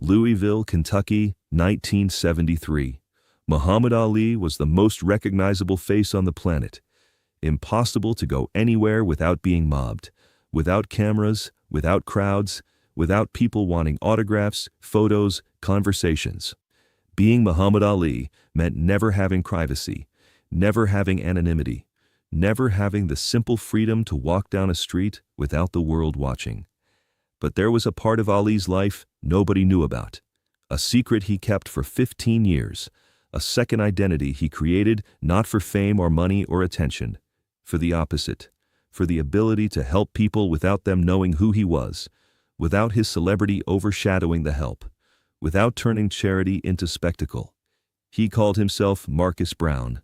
Louisville, Kentucky, 1973. Muhammad Ali was the most recognizable face on the planet. Impossible to go anywhere without being mobbed, without cameras, without crowds, without people wanting autographs, photos, conversations. Being Muhammad Ali meant never having privacy, never having anonymity, never having the simple freedom to walk down a street without the world watching. But there was a part of Ali's life nobody knew about, a secret he kept for 15 years, a second identity he created not for fame or money or attention, for the opposite, for the ability to help people without them knowing who he was, without his celebrity overshadowing the help, without turning charity into spectacle. He called himself Marcus Brown.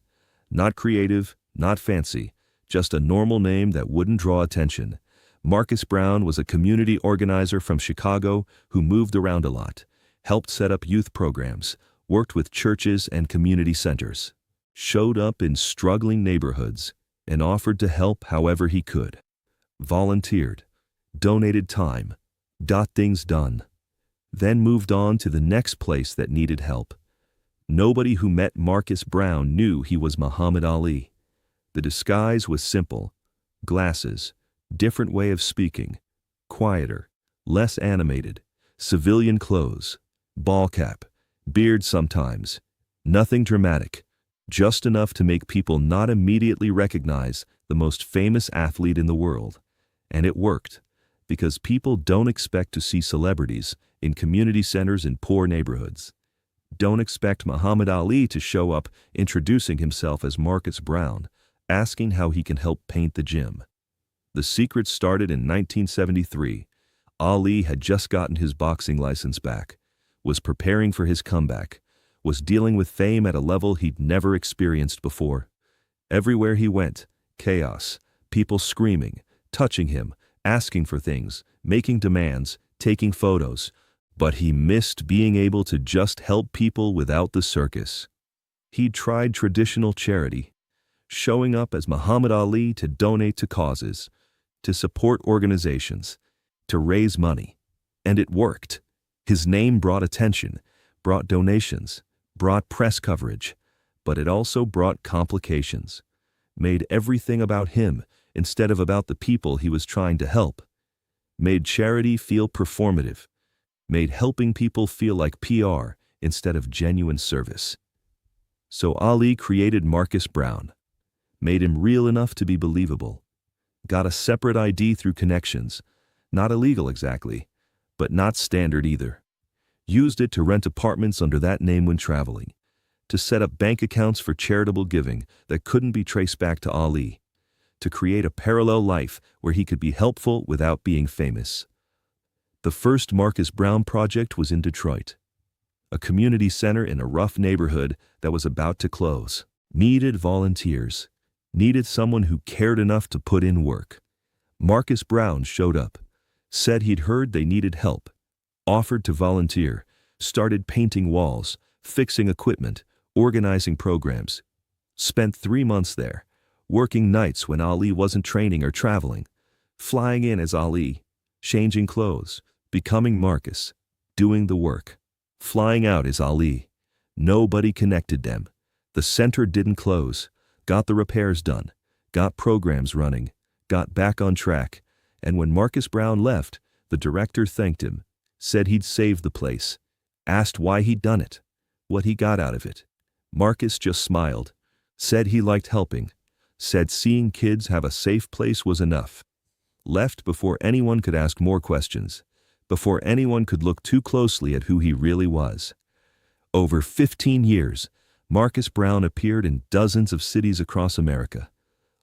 Not creative, not fancy, just a normal name that wouldn't draw attention. Marcus Brown was a community organizer from Chicago who moved around a lot, helped set up youth programs, worked with churches and community centers, showed up in struggling neighborhoods, and offered to help however he could. Volunteered, donated time, got things done, then moved on to the next place that needed help. Nobody who met Marcus Brown knew he was Muhammad Ali. The disguise was simple: glasses, different way of speaking, quieter, less animated, civilian clothes, ball cap, beard sometimes, nothing dramatic, just enough to make people not immediately recognize the most famous athlete in the world. And it worked, because people don't expect to see celebrities in community centers in poor neighborhoods. Don't expect Muhammad Ali to show up introducing himself as Marcus Brown, asking how he can help paint the gym. The secret started in 1973. Ali had just gotten his boxing license back, was preparing for his comeback, was dealing with fame at a level he'd never experienced before. Everywhere he went, chaos, people screaming, touching him, asking for things, making demands, taking photos. But he missed being able to just help people without the circus. He'd tried traditional charity, showing up as Muhammad Ali to donate to causes, to support organizations, to raise money. And it worked. His name brought attention, brought donations, brought press coverage, but it also brought complications, made everything about him instead of about the people he was trying to help, made charity feel performative, made helping people feel like PR instead of genuine service. So Ali created Marcus Brown, made him real enough to be believable, got a separate ID through connections, not illegal exactly, but not standard either. Used it to rent apartments under that name when traveling, to set up bank accounts for charitable giving that couldn't be traced back to Ali, to create a parallel life where he could be helpful without being famous. The first Marcus Brown project was in Detroit, a community center in a rough neighborhood that was about to close. Needed volunteers, needed someone who cared enough to put in work. Marcus Brown showed up, said he'd heard they needed help, offered to volunteer, started painting walls, fixing equipment, organizing programs. Spent 3 months there, working nights when Ali wasn't training or traveling, flying in as Ali, changing clothes, becoming Marcus, doing the work, flying out as Ali. Nobody connected them. The center didn't close, got the repairs done, got programs running, got back on track, and when Marcus Brown left, the director thanked him, said he'd saved the place, asked why he'd done it, what he got out of it. Marcus just smiled, said he liked helping, said seeing kids have a safe place was enough. Left before anyone could ask more questions, before anyone could look too closely at who he really was. Over 15 years, Marcus Brown appeared in dozens of cities across America,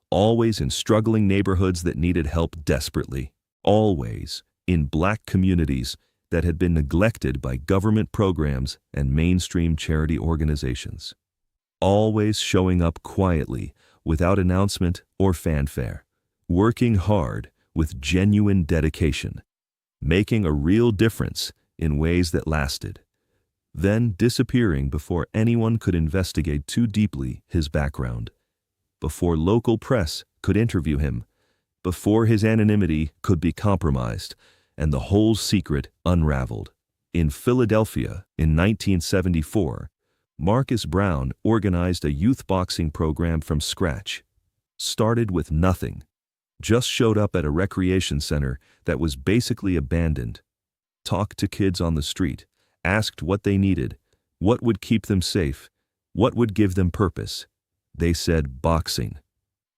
always in struggling neighborhoods that needed help desperately, always in Black communities that had been neglected by government programs and mainstream charity organizations, always showing up quietly, without announcement or fanfare, working hard with genuine dedication, making a real difference in ways that lasted, then disappearing before anyone could investigate too deeply his background, before local press could interview him, before his anonymity could be compromised and the whole secret unraveled. In Philadelphia, in 1974, Marcus Brown organized a youth boxing program from scratch. Started with nothing. Just showed up at a recreation center that was basically abandoned. Talked to kids on the street, asked what they needed, what would keep them safe, what would give them purpose. They said boxing.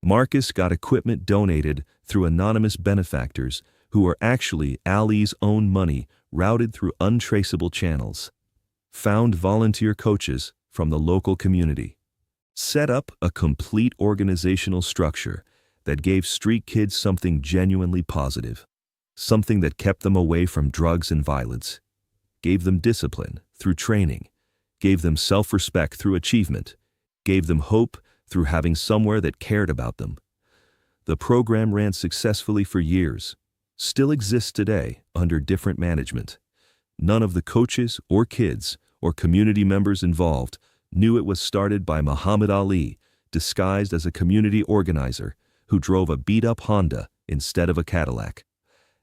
Marcus got equipment donated through anonymous benefactors who were actually Ali's own money routed through untraceable channels. Found volunteer coaches from the local community. Set up a complete organizational structure that gave street kids something genuinely positive. Something that kept them away from drugs and violence. Gave them discipline through training. Gave them self-respect through achievement. Gave them hope through having somewhere that cared about them. The program ran successfully for years. Still exists today under different management. None of the coaches or kids or community members involved knew it was started by Muhammad Ali, disguised as a community organizer who drove a beat-up Honda instead of a Cadillac.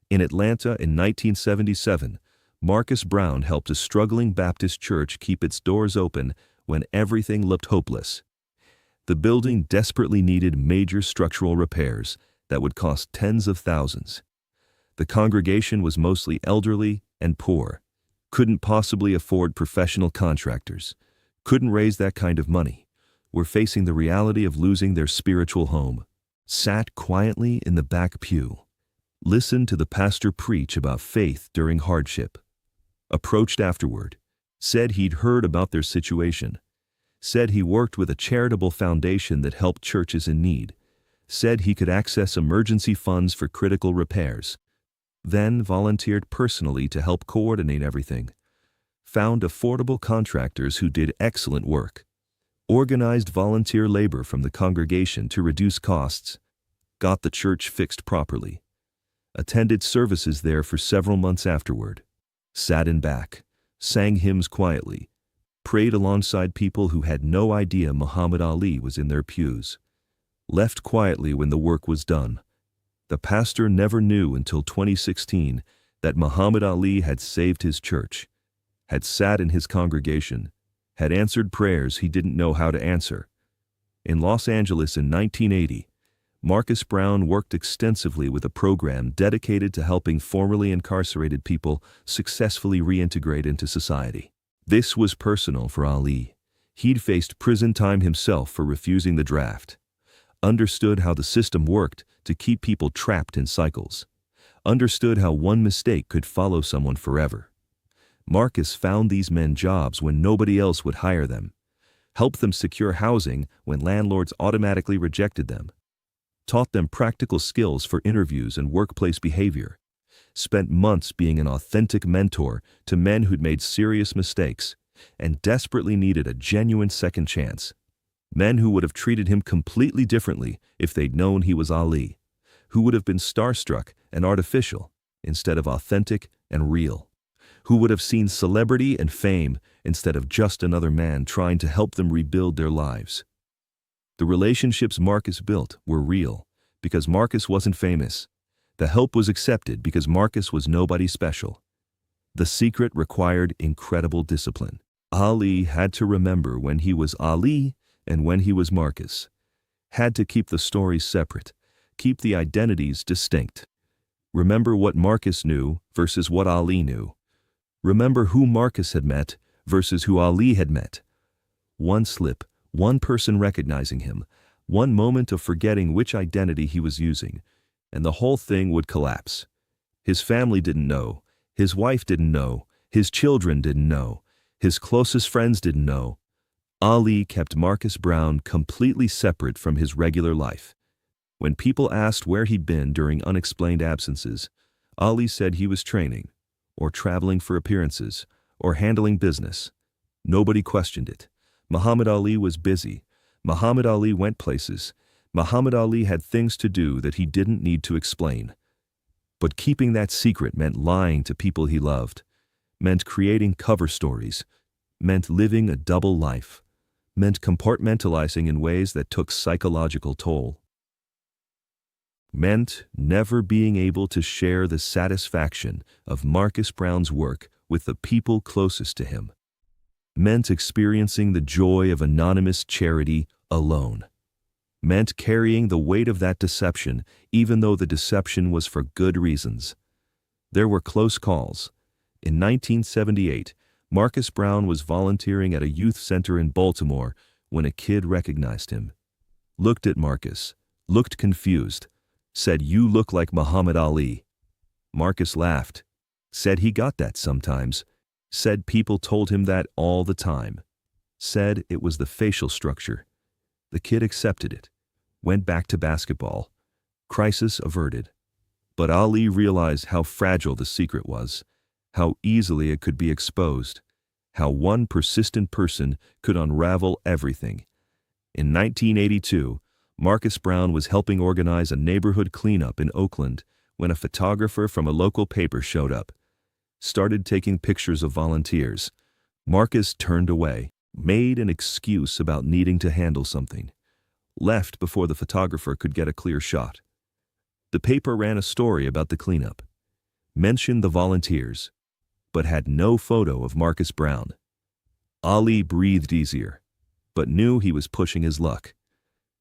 In Atlanta in 1977, Marcus Brown helped a struggling Baptist church keep its doors open when everything looked hopeless. The building desperately needed major structural repairs that would cost tens of thousands. The congregation was mostly elderly and poor, couldn't possibly afford professional contractors, couldn't raise that kind of money, were facing the reality of losing their spiritual home. Sat quietly in the back pew. Listened to the pastor preach about faith during hardship. Approached afterward. Said he'd heard about their situation. Said he worked with a charitable foundation that helped churches in need. Said he could access emergency funds for critical repairs. Then volunteered personally to help coordinate everything. Found affordable contractors who did excellent work. Organized volunteer labor from the congregation to reduce costs. Got the church fixed properly. Attended services there for several months afterward. Sat in back. Sang hymns quietly. Prayed alongside people who had no idea Muhammad Ali was in their pews. Left quietly when the work was done. The pastor never knew until 2016 that Muhammad Ali had saved his church, had sat in his congregation, had answered prayers he didn't know how to answer. In Los Angeles in 1980, Marcus Brown worked extensively with a program dedicated to helping formerly incarcerated people successfully reintegrate into society. This was personal for Ali. He'd faced prison time himself for refusing the draft. Understood how the system worked to keep people trapped in cycles. Understood how one mistake could follow someone forever. Marcus found these men jobs when nobody else would hire them. Helped them secure housing when landlords automatically rejected them. Taught them practical skills for interviews and workplace behavior. Spent months being an authentic mentor to men who'd made serious mistakes and desperately needed a genuine second chance. Men who would have treated him completely differently if they'd known he was Ali, who would have been starstruck and artificial instead of authentic and real, who would have seen celebrity and fame instead of just another man trying to help them rebuild their lives. The relationships Marcus built were real because Marcus wasn't famous. The help was accepted because Marcus was nobody special. The secret required incredible discipline. Ali had to remember when he was Ali and when he was Marcus. Had to keep the stories separate, keep the identities distinct. Remember what Marcus knew versus what Ali knew. Remember who Marcus had met versus who Ali had met. One slip, one person recognizing him, one moment of forgetting which identity he was using, and the whole thing would collapse. His family didn't know, his wife didn't know, his children didn't know, his closest friends didn't know. Ali kept Marcus Brown completely separate from his regular life. When people asked where he'd been during unexplained absences, Ali said he was training, or traveling for appearances, or handling business. Nobody questioned it. Muhammad Ali was busy. Muhammad Ali went places. Muhammad Ali had things to do that he didn't need to explain. But keeping that secret meant lying to people he loved, meant creating cover stories, meant living a double life, meant compartmentalizing in ways that took psychological toll. Meant never being able to share the satisfaction of Marcus Brown's work with the people closest to him. Meant experiencing the joy of anonymous charity alone. Meant carrying the weight of that deception, even though the deception was for good reasons. There were close calls. In 1978, Marcus Brown was volunteering at a youth center in Baltimore when a kid recognized him. Looked at Marcus, looked confused, said, "You look like Muhammad Ali." Marcus laughed, said he got that sometimes, said people told him that all the time, said it was the facial structure. The kid accepted it, went back to basketball. Crisis averted. But Ali realized how fragile the secret was, how easily it could be exposed, how one persistent person could unravel everything. In 1982, Marcus Brown was helping organize a neighborhood cleanup in Oakland when a photographer from a local paper showed up, started taking pictures of volunteers. Marcus turned away, made an excuse about needing to handle something, left before the photographer could get a clear shot. The paper ran a story about the cleanup, mentioned the volunteers, but had no photo of Marcus Brown. Ali breathed easier, but knew he was pushing his luck,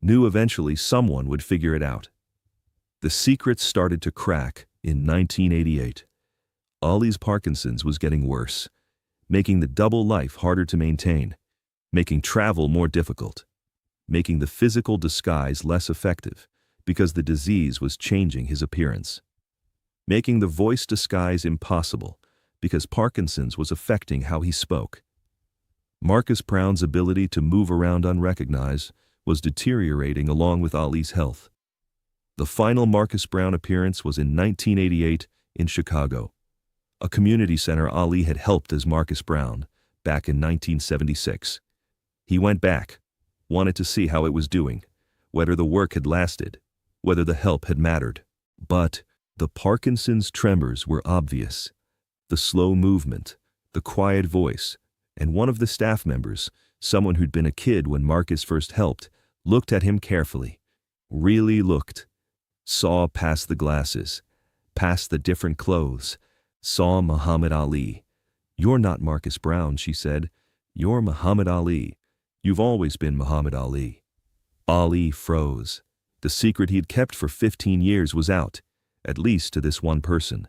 knew eventually someone would figure it out. The secret started to crack in 1988. Ali's Parkinson's was getting worse, making the double life harder to maintain, making travel more difficult, making the physical disguise less effective because the disease was changing his appearance, making the voice disguise impossible because Parkinson's was affecting how he spoke. Marcus Brown's ability to move around unrecognized was deteriorating along with Ali's health. The final Marcus Brown appearance was in 1988 in Chicago, a community center Ali had helped as Marcus Brown back in 1976. He went back, wanted to see how it was doing, whether the work had lasted, whether the help had mattered. But the Parkinson's tremors were obvious. The slow movement, the quiet voice, and one of the staff members, someone who'd been a kid when Marcus first helped, looked at him carefully, really looked, saw past the glasses, past the different clothes, saw Muhammad Ali. "You're not Marcus Brown," she said. "You're Muhammad Ali. You've always been Muhammad Ali." Ali froze. The secret he'd kept for 15 years was out, at least to this one person.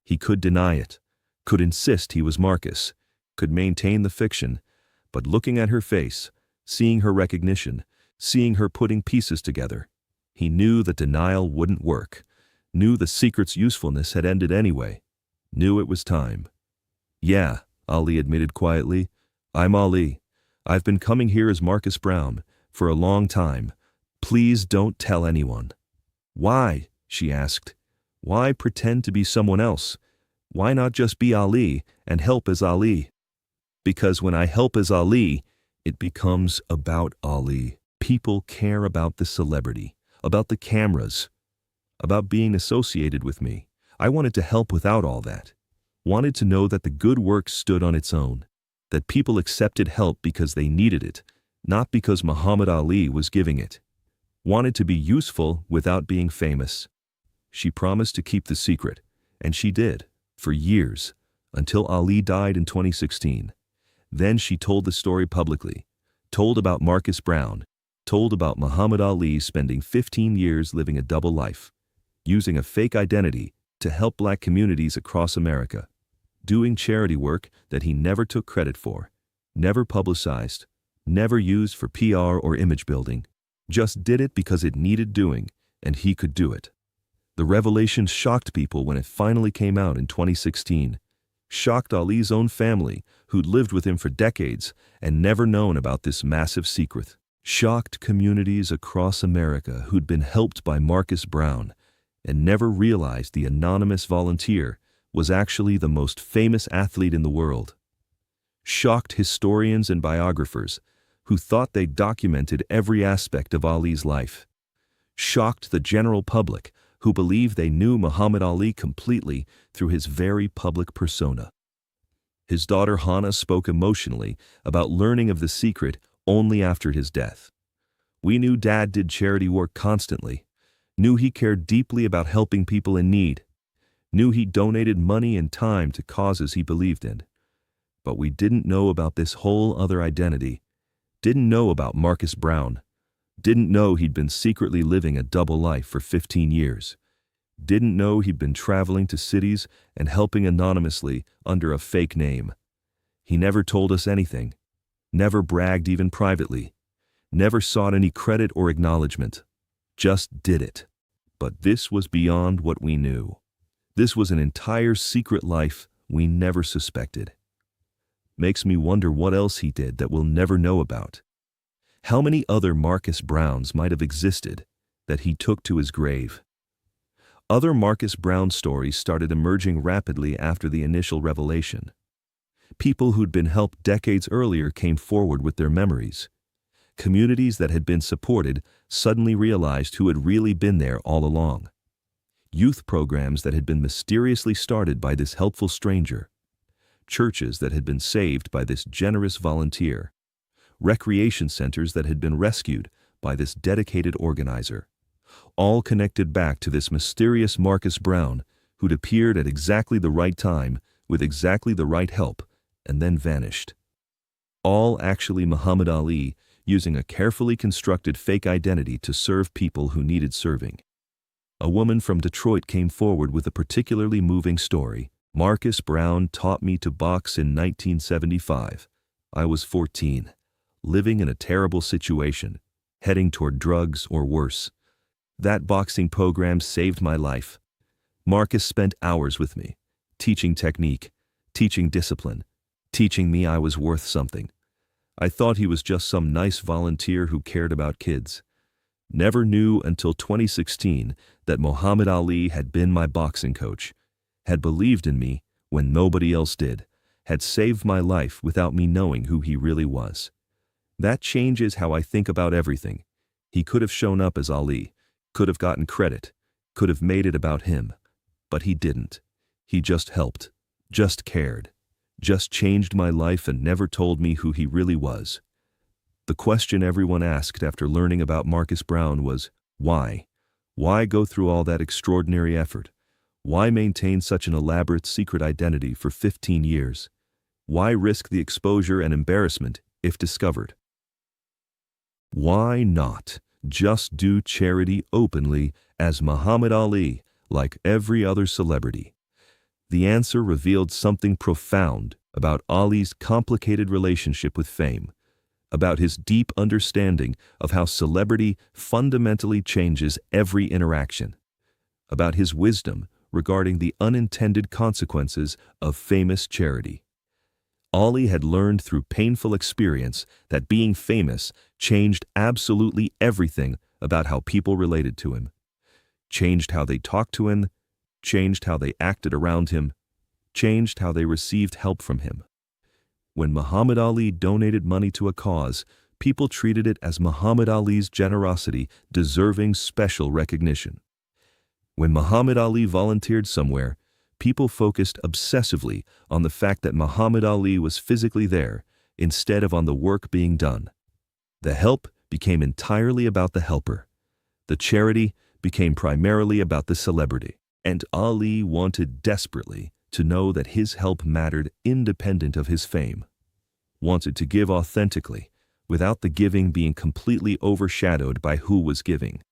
He could deny it, could insist he was Marcus, could maintain the fiction, but looking at her face, seeing her recognition, seeing her putting pieces together, he knew that denial wouldn't work, knew the secret's usefulness had ended anyway, knew it was time. "Yeah," Ali admitted quietly, "I'm Ali. I've been coming here as Marcus Brown for a long time. Please don't tell anyone." "Why?" she asked. "Why pretend to be someone else? Why not just be Ali and help as Ali?" "Because when I help as Ali, it becomes about Ali. People care about the celebrity, about the cameras, about being associated with me. I wanted to help without all that. Wanted to know that the good work stood on its own, that people accepted help because they needed it, not because Muhammad Ali was giving it. Wanted to be useful without being famous." She promised to keep the secret, and she did, for years, until Ali died in 2016. Then she told the story publicly, told about Marcus Brown, told about Muhammad Ali spending 15 years living a double life, using a fake identity to help Black communities across America, doing charity work that he never took credit for, never publicized, never used for PR or image building, just did it because it needed doing, and he could do it. The revelation shocked people when it finally came out in 2016, shocked Ali's own family, who'd lived with him for decades and never known about this massive secret, shocked communities across America who'd been helped by Marcus Brown and never realized the anonymous volunteer was actually the most famous athlete in the world, shocked historians and biographers who thought they documented every aspect of Ali's life, shocked the general public who believed they knew Muhammad Ali completely through his very public persona. His daughter Hannah spoke emotionally about learning of the secret only after his death. "We knew Dad did charity work constantly, knew he cared deeply about helping people in need, knew he donated money and time to causes he believed in. But we didn't know about this whole other identity, didn't know about Marcus Brown, didn't know he'd been secretly living a double life for 15 years, didn't know he'd been traveling to cities and helping anonymously under a fake name. He never told us anything, never bragged even privately, never sought any credit or acknowledgement, just did it. But this was beyond what we knew. This was an entire secret life we never suspected. Makes me wonder what else he did that we'll never know about. How many other Marcus Browns might have existed that he took to his grave? Other Marcus Brown stories started emerging rapidly after the initial revelation. People who'd been helped decades earlier came forward with their memories. Communities that had been supported suddenly realized who had really been there all along. Youth programs that had been mysteriously started by this helpful stranger. Churches that had been saved by this generous volunteer. Recreation centers that had been rescued by this dedicated organizer. All connected back to this mysterious Marcus Brown, who'd appeared at exactly the right time with exactly the right help and then vanished. All actually Muhammad Ali, using a carefully constructed fake identity to serve people who needed serving. A woman from Detroit came forward with a particularly moving story. Marcus Brown taught me to box in 1975. I was 14, living in a terrible situation, heading toward drugs or worse. That boxing program saved my life. Marcus spent hours with me, teaching technique, teaching discipline, teaching me I was worth something. I thought he was just some nice volunteer who cared about kids. Never knew until 2016 that Muhammad Ali had been my boxing coach, had believed in me when nobody else did, had saved my life without me knowing who he really was. That changes how I think about everything. He could have shown up as Ali, could have gotten credit, could have made it about him. But he didn't. He just helped, just cared, just changed my life and never told me who he really was. The question everyone asked after learning about Marcus Brown was, why? Why go through all that extraordinary effort? Why maintain such an elaborate secret identity for 15 years? Why risk the exposure and embarrassment if discovered? Why not just do charity openly as Muhammad Ali, like every other celebrity? The answer revealed something profound about Ali's complicated relationship with fame, about his deep understanding of how celebrity fundamentally changes every interaction, about his wisdom regarding the unintended consequences of famous charity. Ali had learned through painful experience that being famous changed absolutely everything about how people related to him, changed how they talked to him, changed how they acted around him, changed how they received help from him. When Muhammad Ali donated money to a cause, people treated it as Muhammad Ali's generosity deserving special recognition. When Muhammad Ali volunteered somewhere, people focused obsessively on the fact that Muhammad Ali was physically there instead of on the work being done. The help became entirely about the helper. The charity became primarily about the celebrity. And Ali wanted desperately to know that his help mattered independent of his fame. Wanted to give authentically, without the giving being completely overshadowed by who was giving.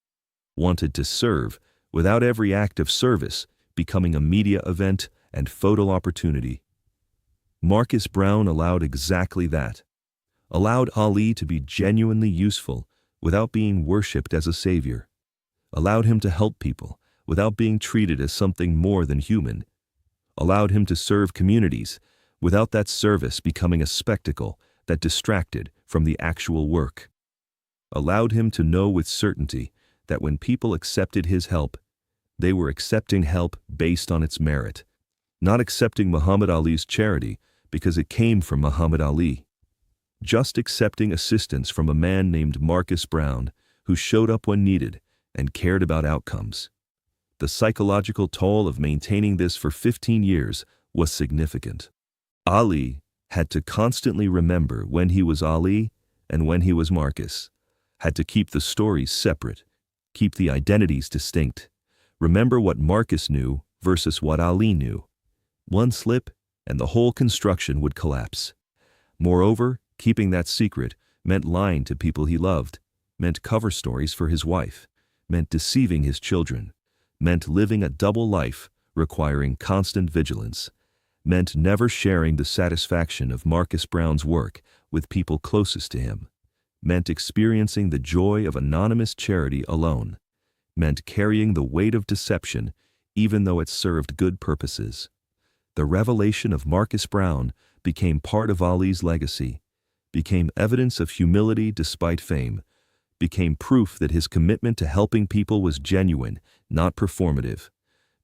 Wanted to serve without every act of service becoming a media event and photo opportunity. Marcus Brown allowed exactly that. Allowed Ali to be genuinely useful without being worshipped as a savior. Allowed him to help people without being treated as something more than human. Allowed him to serve communities without that service becoming a spectacle that distracted from the actual work. Allowed him to know with certainty that when people accepted his help, they were accepting help based on its merit, not accepting Muhammad Ali's charity because it came from Muhammad Ali. Just accepting assistance from a man named Marcus Brown who showed up when needed and cared about outcomes. The psychological toll of maintaining this for 15 years was significant. Ali had to constantly remember when he was Ali and when he was Marcus, had to keep the stories separate, keep the identities distinct, remember what Marcus knew versus what Ali knew. One slip, and the whole construction would collapse. Moreover, keeping that secret meant lying to people he loved, meant cover stories for his wife, meant deceiving his children, meant living a double life requiring constant vigilance, meant never sharing the satisfaction of Marcus Brown's work with people closest to him, meant experiencing the joy of anonymous charity alone, meant carrying the weight of deception even though it served good purposes. The revelation of Marcus Brown became part of Ali's legacy, became evidence of humility despite fame, became proof that his commitment to helping people was genuine, not performative,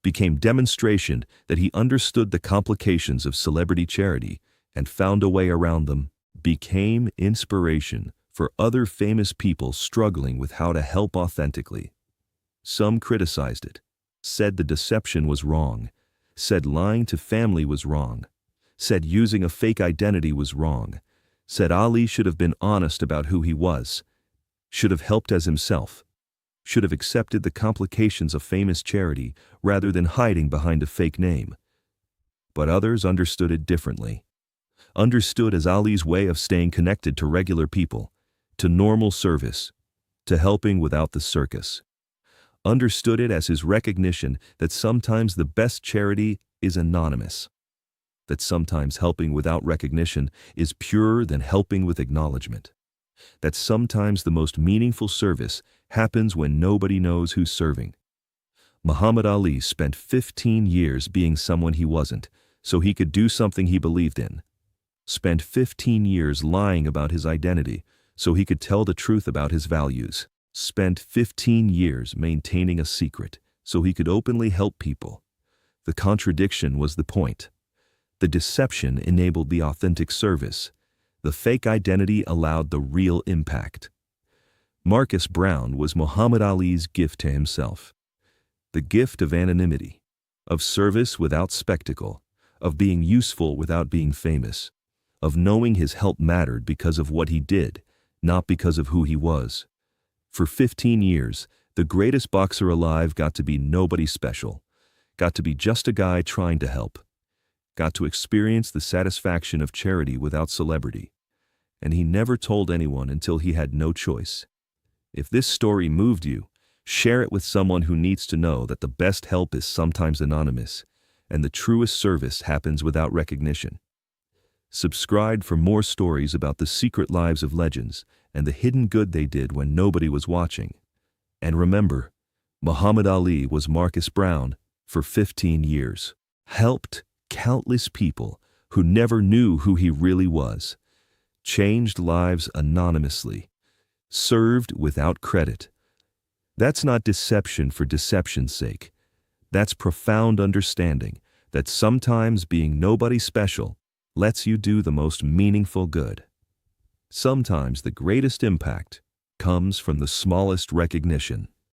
became demonstration that he understood the complications of celebrity charity and found a way around them, became inspiration for other famous people struggling with how to help authentically. Some criticized it, said the deception was wrong, said lying to family was wrong, said using a fake identity was wrong, said Ali should have been honest about who he was, should have helped as himself, should have accepted the complications of famous charity rather than hiding behind a fake name. But others understood it differently. Understood as Ali's way of staying connected to regular people, to normal service, to helping without the circus. Understood it as his recognition that sometimes the best charity is anonymous, that sometimes helping without recognition is purer than helping with acknowledgement, that sometimes the most meaningful service happens when nobody knows who's serving. Muhammad Ali spent 15 years being someone he wasn't, so he could do something he believed in. Spent 15 years lying about his identity, so he could tell the truth about his values. Spent 15 years maintaining a secret, so he could openly help people. The contradiction was the point. The deception enabled the authentic service. The fake identity allowed the real impact. Marcus Brown was Muhammad Ali's gift to himself. The gift of anonymity, of service without spectacle, of being useful without being famous, of knowing his help mattered because of what he did, not because of who he was. For 15 years, the greatest boxer alive got to be nobody special, got to be just a guy trying to help, got to experience the satisfaction of charity without celebrity. And he never told anyone until he had no choice. If this story moved you, share it with someone who needs to know that the best help is sometimes anonymous, and the truest service happens without recognition. Subscribe for more stories about the secret lives of legends and the hidden good they did when nobody was watching. And remember, Muhammad Ali was Marcus Brown for 15 years, helped countless people who never knew who he really was, changed lives anonymously, served without credit. That's not deception for deception's sake. That's profound understanding that sometimes being nobody special lets you do the most meaningful good. Sometimes the greatest impact comes from the smallest recognition.